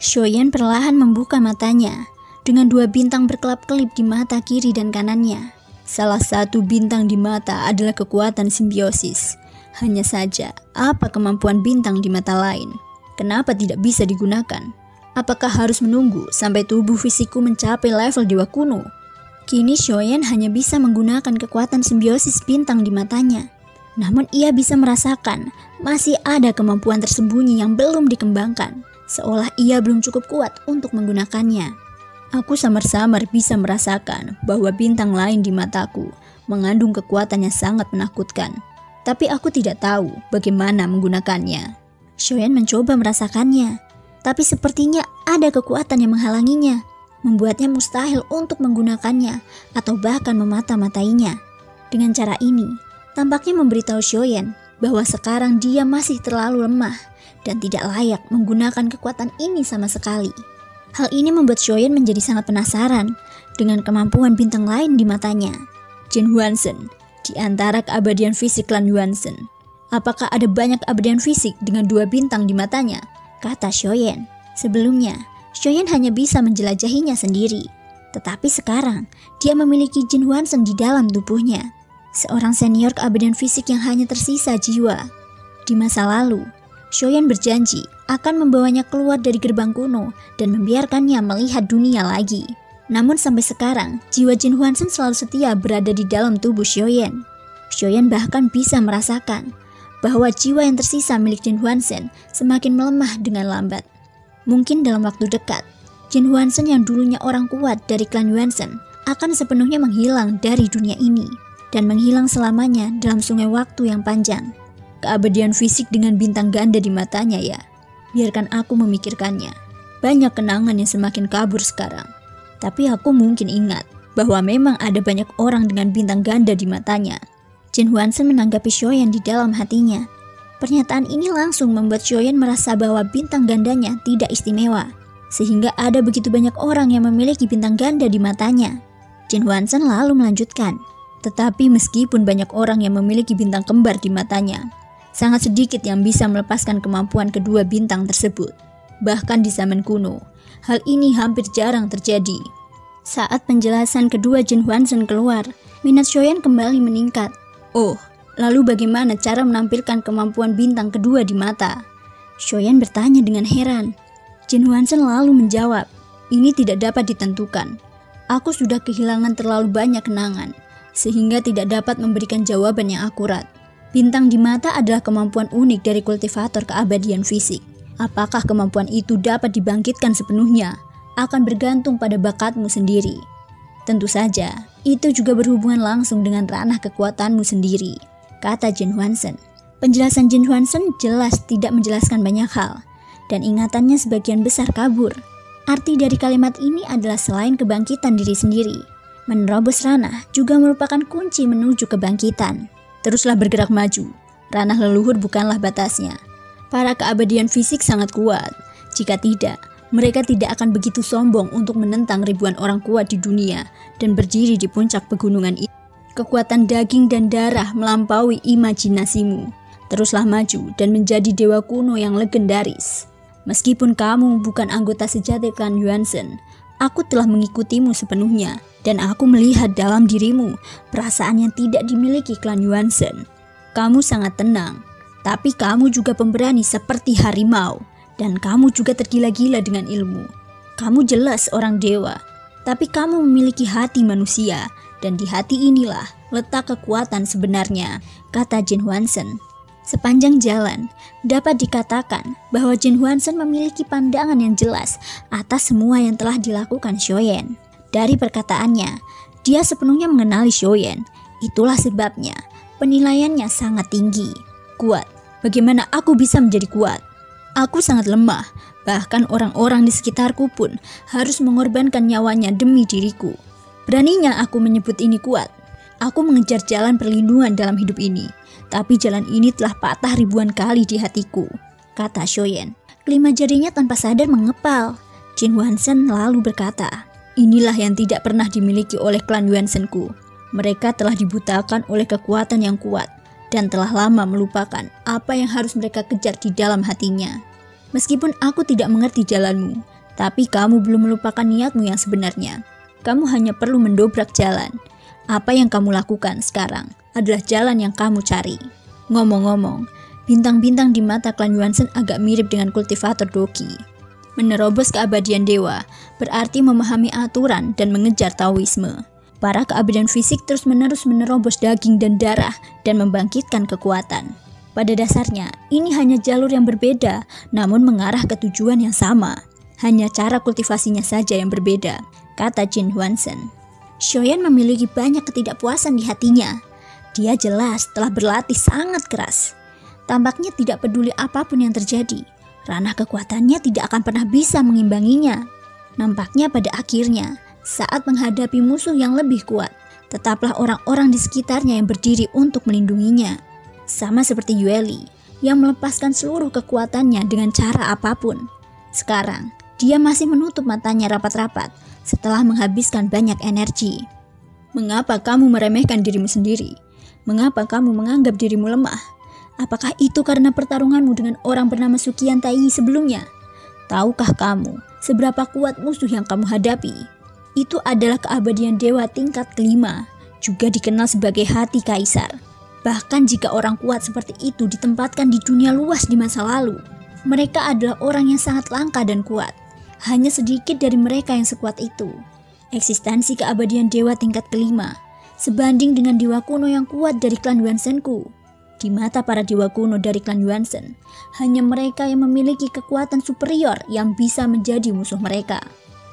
Shoyan perlahan membuka matanya dengan dua bintang berkelap-kelip di mata kiri dan kanannya. Salah satu bintang di mata adalah kekuatan simbiosis. Hanya saja, apa kemampuan bintang di mata lain? Kenapa tidak bisa digunakan? Apakah harus menunggu sampai tubuh fisikku mencapai level dewa kuno? Kini Shoyan hanya bisa menggunakan kekuatan simbiosis bintang di matanya. Namun ia bisa merasakan masih ada kemampuan tersembunyi yang belum dikembangkan, seolah ia belum cukup kuat untuk menggunakannya. Aku samar-samar bisa merasakan bahwa bintang lain di mataku mengandung kekuatan yang sangat menakutkan. Tapi aku tidak tahu bagaimana menggunakannya. Shoyan mencoba merasakannya, tapi sepertinya ada kekuatan yang menghalanginya, membuatnya mustahil untuk menggunakannya atau bahkan memata-matainya. Dengan cara ini, tampaknya memberitahu Shoyan bahwa sekarang dia masih terlalu lemah dan tidak layak menggunakan kekuatan ini sama sekali. Hal ini membuat Shoyan menjadi sangat penasaran dengan kemampuan bintang lain di matanya. Jin Hwansen, di antara keabadian fisik klan Hwansen, apakah ada banyak keabadian fisik dengan dua bintang di matanya? Kata Shoyan. Sebelumnya, Shoyan hanya bisa menjelajahinya sendiri. Tetapi sekarang, dia memiliki Jin Hwansen di dalam tubuhnya. Seorang senior keabadian fisik yang hanya tersisa jiwa. Di masa lalu, Shoyan berjanji akan membawanya keluar dari gerbang kuno dan membiarkannya melihat dunia lagi. Namun sampai sekarang, jiwa Jin Hwansen selalu setia berada di dalam tubuh Shoyan. Shoyan bahkan bisa merasakan bahwa jiwa yang tersisa milik Jin Hwansen semakin melemah dengan lambat. Mungkin dalam waktu dekat, Jin Hwansen yang dulunya orang kuat dari klan Hwansen akan sepenuhnya menghilang dari dunia ini dan menghilang selamanya dalam sungai waktu yang panjang. Keabadian fisik dengan bintang ganda di matanya ya. Biarkan aku memikirkannya. Banyak kenangan yang semakin kabur sekarang. Tapi aku mungkin ingat bahwa memang ada banyak orang dengan bintang ganda di matanya. Jin Hwansen menanggapi Shoyan di dalam hatinya. Pernyataan ini langsung membuat Shoyan merasa bahwa bintang gandanya tidak istimewa, sehingga ada begitu banyak orang yang memiliki bintang ganda di matanya. Jin Hwansen lalu melanjutkan, tetapi meskipun banyak orang yang memiliki bintang kembar di matanya, sangat sedikit yang bisa melepaskan kemampuan kedua bintang tersebut. Bahkan di zaman kuno, hal ini hampir jarang terjadi. Saat penjelasan kedua Jin Hwansen keluar, minat Shoyan kembali meningkat. Oh, lalu bagaimana cara menampilkan kemampuan bintang kedua di mata? Shoyan bertanya dengan heran. Jin Hwansen lalu menjawab, ini tidak dapat ditentukan. Aku sudah kehilangan terlalu banyak kenangan, sehingga tidak dapat memberikan jawaban yang akurat. Bintang di mata adalah kemampuan unik dari kultivator keabadian fisik. Apakah kemampuan itu dapat dibangkitkan sepenuhnya akan bergantung pada bakatmu sendiri. Tentu saja, itu juga berhubungan langsung dengan ranah kekuatanmu sendiri, kata Jin Hwansen. Penjelasan Jin Hwansen jelas tidak menjelaskan banyak hal, dan ingatannya sebagian besar kabur. Arti dari kalimat ini adalah selain kebangkitan diri sendiri, menerobos ranah juga merupakan kunci menuju kebangkitan. Teruslah bergerak maju, ranah leluhur bukanlah batasnya. Para keabadian fisik sangat kuat, jika tidak, mereka tidak akan begitu sombong untuk menentang ribuan orang kuat di dunia dan berdiri di puncak pegunungan itu. Kekuatan daging dan darah melampaui imajinasimu. Teruslah maju dan menjadi dewa kuno yang legendaris. Meskipun kamu bukan anggota sejati klan Hwansen, aku telah mengikutimu sepenuhnya, dan aku melihat dalam dirimu perasaan yang tidak dimiliki klan Hwansen. Kamu sangat tenang, tapi kamu juga pemberani seperti harimau, dan kamu juga tergila-gila dengan ilmu. Kamu jelas orang dewa, tapi kamu memiliki hati manusia, dan di hati inilah letak kekuatan sebenarnya, kata Jin Hwansen. Sepanjang jalan, dapat dikatakan bahwa Jin Hwansen memiliki pandangan yang jelas atas semua yang telah dilakukan Shoyan. Dari perkataannya, dia sepenuhnya mengenali Shoyan. Itulah sebabnya penilaiannya sangat tinggi. Kuat. Bagaimana aku bisa menjadi kuat? Aku sangat lemah. Bahkan orang-orang di sekitarku pun harus mengorbankan nyawanya demi diriku. Beraninya aku menyebut ini kuat. Aku mengejar jalan perlindungan dalam hidup ini. Tapi jalan ini telah patah ribuan kali di hatiku, kata Shoyan. Kelima jarinya tanpa sadar mengepal. Jin Hwansen lalu berkata, inilah yang tidak pernah dimiliki oleh klan Hwansenku. Mereka telah dibutakan oleh kekuatan yang kuat dan telah lama melupakan apa yang harus mereka kejar di dalam hatinya. Meskipun aku tidak mengerti jalanmu, Tapi kamu belum melupakan niatmu yang sebenarnya. Kamu hanya perlu mendobrak jalan. Apa yang kamu lakukan sekarang adalah jalan yang kamu cari. Ngomong-ngomong, bintang-bintang di mata klan Yuanzhen agak mirip dengan kultivator Doki. Menerobos keabadian dewa berarti memahami aturan dan mengejar Taoisme. Para keabadian fisik terus-menerus menerobos daging dan darah dan membangkitkan kekuatan. Pada dasarnya, ini hanya jalur yang berbeda, namun mengarah ke tujuan yang sama. Hanya cara kultivasinya saja yang berbeda, kata Jin Huanzhen. Xiaoyan memiliki banyak ketidakpuasan di hatinya. Dia jelas telah berlatih sangat keras. Tampaknya tidak peduli apapun yang terjadi. Ranah kekuatannya tidak akan pernah bisa mengimbanginya. Nampaknya pada akhirnya, saat menghadapi musuh yang lebih kuat, tetaplah orang-orang di sekitarnya yang berdiri untuk melindunginya. Sama seperti Yueli, yang melepaskan seluruh kekuatannya dengan cara apapun. Sekarang, dia masih menutup matanya rapat-rapat setelah menghabiskan banyak energi. Mengapa kamu meremehkan dirimu sendiri? Mengapa kamu menganggap dirimu lemah? Apakah itu karena pertarunganmu dengan orang bernama Suqian Taiyi sebelumnya? Tahukah kamu seberapa kuat musuh yang kamu hadapi? Itu adalah keabadian dewa tingkat kelima, juga dikenal sebagai hati kaisar. Bahkan jika orang kuat seperti itu ditempatkan di dunia luas di masa lalu, mereka adalah orang yang sangat langka dan kuat. Hanya sedikit dari mereka yang sekuat itu. Eksistensi keabadian dewa tingkat kelima sebanding dengan dewa kuno yang kuat dari klan Yuanzhenku. Di mata para dewa kuno dari klan Yuanzhen, hanya mereka yang memiliki kekuatan superior yang bisa menjadi musuh mereka.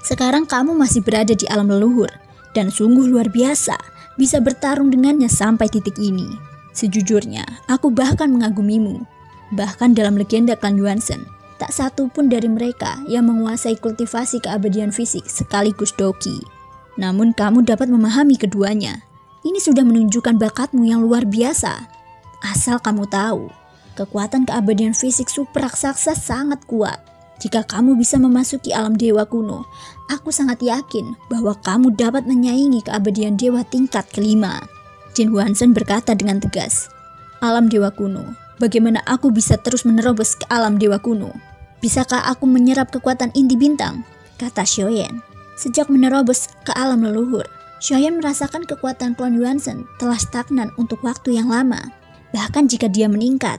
Sekarang kamu masih berada di alam leluhur, dan sungguh luar biasa bisa bertarung dengannya sampai titik ini. Sejujurnya, aku bahkan mengagumimu. Bahkan dalam legenda klan Yuanzhen, tak satu pun dari mereka yang menguasai kultivasi keabadian fisik sekaligus Doki. Namun kamu dapat memahami keduanya. Ini sudah menunjukkan bakatmu yang luar biasa. Asal kamu tahu, kekuatan keabadian fisik super raksasa sangat kuat. Jika kamu bisa memasuki alam dewa kuno, aku sangat yakin bahwa kamu dapat menyaingi keabadian dewa tingkat kelima. Jin Huanzhen berkata dengan tegas, alam dewa kuno, bagaimana aku bisa terus menerobos ke alam dewa kuno? Bisakah aku menyerap kekuatan inti bintang? Kata Xiaoyan. Sejak menerobos ke alam leluhur, Xiaoyan merasakan kekuatan klan Yuanzhen telah stagnan untuk waktu yang lama. Bahkan jika dia meningkat,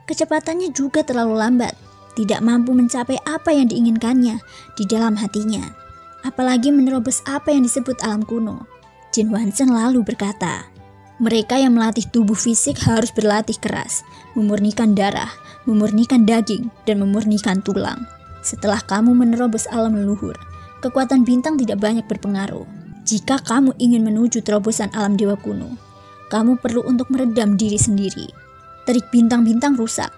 kecepatannya juga terlalu lambat, tidak mampu mencapai apa yang diinginkannya di dalam hatinya. Apalagi menerobos apa yang disebut alam kuno. Jin Huanzhen lalu berkata, mereka yang melatih tubuh fisik harus berlatih keras, memurnikan darah, memurnikan daging, dan memurnikan tulang. Setelah kamu menerobos alam leluhur, kekuatan bintang tidak banyak berpengaruh. Jika kamu ingin menuju terobosan alam dewa kuno, kamu perlu untuk meredam diri sendiri. Terik bintang-bintang rusak.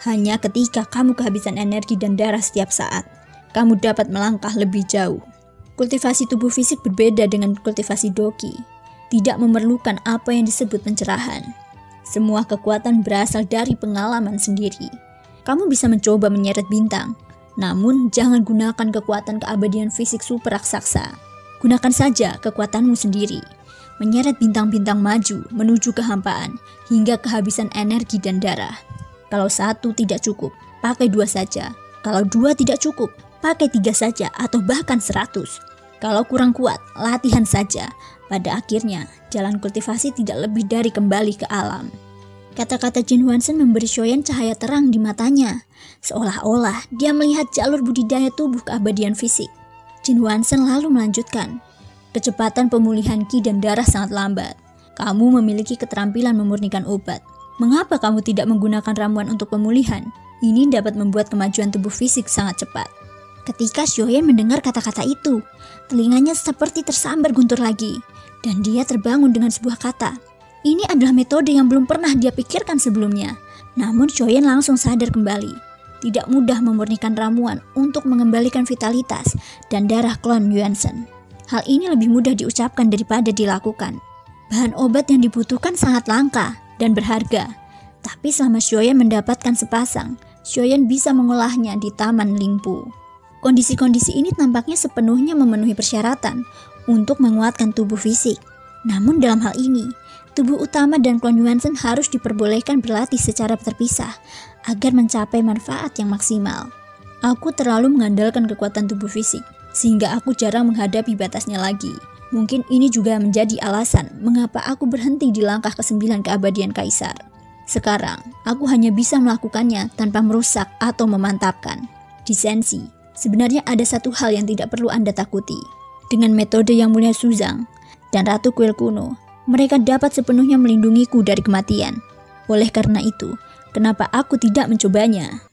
Hanya ketika kamu kehabisan energi dan darah setiap saat, kamu dapat melangkah lebih jauh. Kultivasi tubuh fisik berbeda dengan kultivasi Doki. Tidak memerlukan apa yang disebut pencerahan. Semua kekuatan berasal dari pengalaman sendiri. Kamu bisa mencoba menyeret bintang, namun jangan gunakan kekuatan keabadian fisik super raksasa. Gunakan saja kekuatanmu sendiri. Menyeret bintang-bintang maju menuju kehampaan hingga kehabisan energi dan darah. Kalau satu tidak cukup, pakai dua saja. Kalau dua tidak cukup, pakai tiga saja atau bahkan 100. Kalau kurang kuat, latihan saja. Pada akhirnya, jalan kultivasi tidak lebih dari kembali ke alam. Kata-kata Jin Huanzhen memberi Xiaoyan cahaya terang di matanya. Seolah-olah dia melihat jalur budidaya tubuh keabadian fisik. Jin Huanzhen lalu melanjutkan. Kecepatan pemulihan ki dan darah sangat lambat. Kamu memiliki keterampilan memurnikan obat. Mengapa kamu tidak menggunakan ramuan untuk pemulihan? Ini dapat membuat kemajuan tubuh fisik sangat cepat. Ketika Xiaoyan mendengar kata-kata itu, telinganya seperti tersambar guntur lagi, dan dia terbangun dengan sebuah kata. Ini adalah metode yang belum pernah dia pikirkan sebelumnya. Namun Xiaoyan langsung sadar kembali. Tidak mudah memurnikan ramuan untuk mengembalikan vitalitas dan darah klon Yuanzhen. Hal ini lebih mudah diucapkan daripada dilakukan. Bahan obat yang dibutuhkan sangat langka dan berharga. Tapi selama Xiaoyan mendapatkan sepasang, Xiaoyan bisa mengolahnya di Taman Lingpu. Kondisi-kondisi ini tampaknya sepenuhnya memenuhi persyaratan untuk menguatkan tubuh fisik. Namun dalam hal ini, tubuh utama dan klon Yuanzhen harus diperbolehkan berlatih secara terpisah agar mencapai manfaat yang maksimal. Aku terlalu mengandalkan kekuatan tubuh fisik, sehingga aku jarang menghadapi batasnya lagi. Mungkin ini juga menjadi alasan mengapa aku berhenti di langkah ke-9 keabadian Kaisar. Sekarang, aku hanya bisa melakukannya tanpa merusak atau memantapkan. Di Senshi, sebenarnya ada satu hal yang tidak perlu Anda takuti. Dengan metode yang mulia Suzang dan Ratu Kuil Kuno, mereka dapat sepenuhnya melindungiku dari kematian. Oleh karena itu, kenapa aku tidak mencobanya?